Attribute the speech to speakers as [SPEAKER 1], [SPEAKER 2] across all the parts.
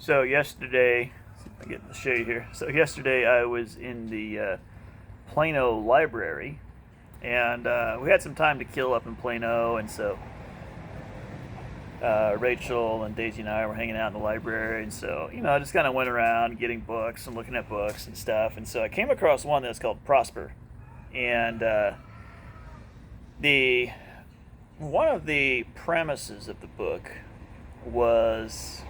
[SPEAKER 1] So yesterday, see if I get in the shade here. So yesterday I was in the Plano library, and we had some time to kill up in Plano, and so Rachel and Daisy and I were hanging out in the library, and so I just kind of went around getting books and looking at books and stuff, and so I came across one that's called Prosper, and the one of the premises of the book was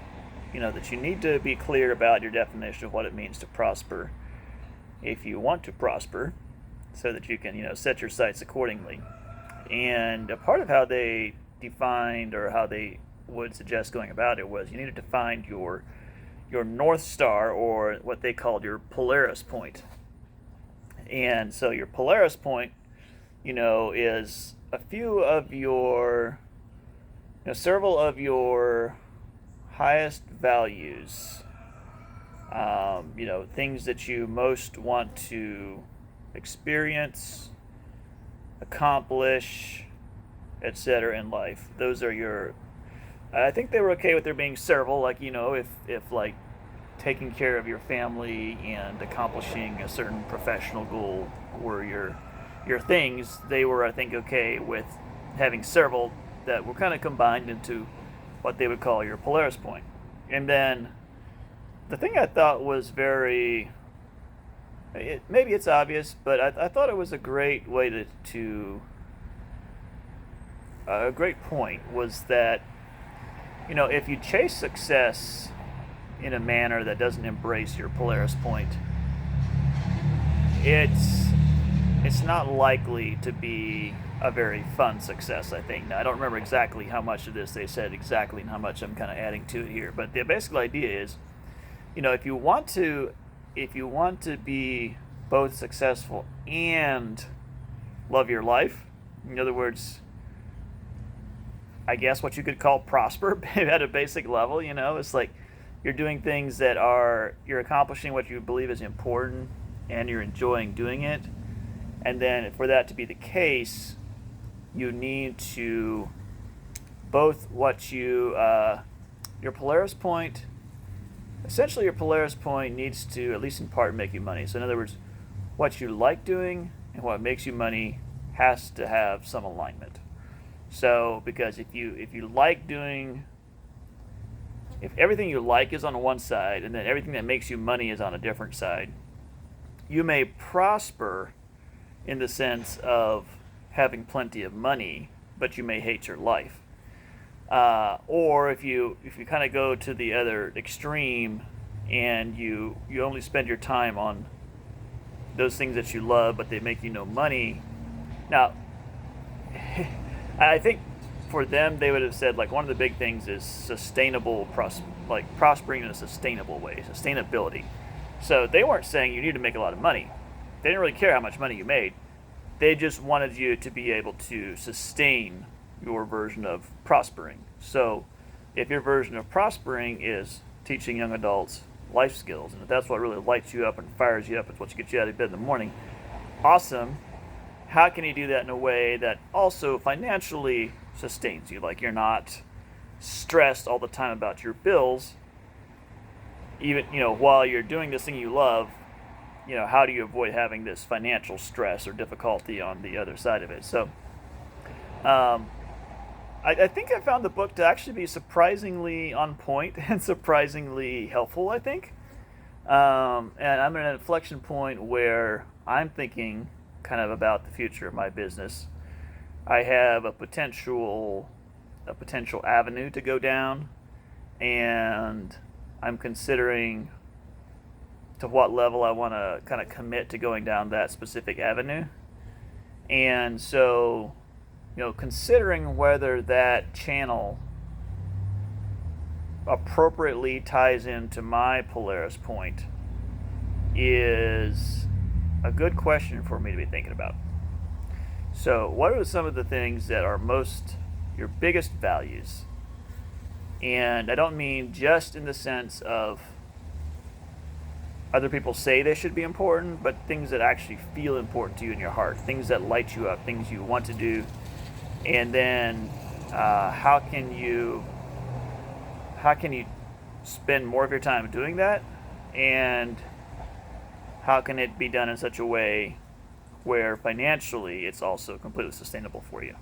[SPEAKER 1] that you need to be clear about your definition of what it means to prosper if you want to prosper, so that you can set your sights accordingly. And a part of how they defined, or how they would suggest going about it, was you needed to find your North Star, or what they called your Polaris point. And so your Polaris point, is a few of your, several of your highest values, things that you most want to experience, accomplish, etc. in life. Those are your, I think they were okay with there being several, like, if like taking care of your family and accomplishing a certain professional goal were your things, they were, I think, okay with having several that were kind of combined into what they would call your Polaris point. And then the thing I thought was maybe it's obvious, but I thought it was a great way to a great point, was that if you chase success in a manner that doesn't embrace your Polaris point, it's not likely to be a very fun success, I think. Now, I don't remember exactly how much of this they said exactly and how much I'm kind of adding to it here, but the basic idea is, if you want to be both successful and love your life, in other words, I guess what you could call prosper at a basic level, it's like you're doing things that you're accomplishing what you believe is important, and you're enjoying doing it. And then for that to be the case, you need to both your Polaris point, essentially your Polaris point needs to, at least in part, make you money. So in other words, what you like doing and what makes you money has to have some alignment. So because if everything you like is on one side, and then everything that makes you money is on a different side, you may prosper in the sense of having plenty of money, but you may hate your life. Or if you kind of go to the other extreme, and you only spend your time on those things that you love, but they make you no money. Now, I think for them, they would have said, like, one of the big things is sustainable, prospering in a sustainable way, sustainability. So they weren't saying you need to make a lot of money. They didn't really care how much money you made. They just wanted you to be able to sustain your version of prospering. So if your version of prospering is teaching young adults life skills, and if that's what really lights you up and fires you up, it's what gets you out of bed in the morning, awesome. How can you do that in a way that also financially sustains you? Like, you're not stressed all the time about your bills, even while you're doing this thing you love. How do you avoid having this financial stress or difficulty on the other side of it? So I think I found the book to actually be surprisingly on point and surprisingly helpful, I think. And I'm at an inflection point where I'm thinking kind of about the future of my business. I have a potential avenue to go down, and I'm considering to what level I want to kind of commit to going down that specific avenue. And so, considering whether that channel appropriately ties into my Polaris point is a good question for me to be thinking about. So, what are some of the things that are your biggest values? And I don't mean just in the sense of other people say they should be important, but things that actually feel important to you in your heart, things that light you up, things you want to do. And then how can you spend more of your time doing that, and how can it be done in such a way where financially it's also completely sustainable for you?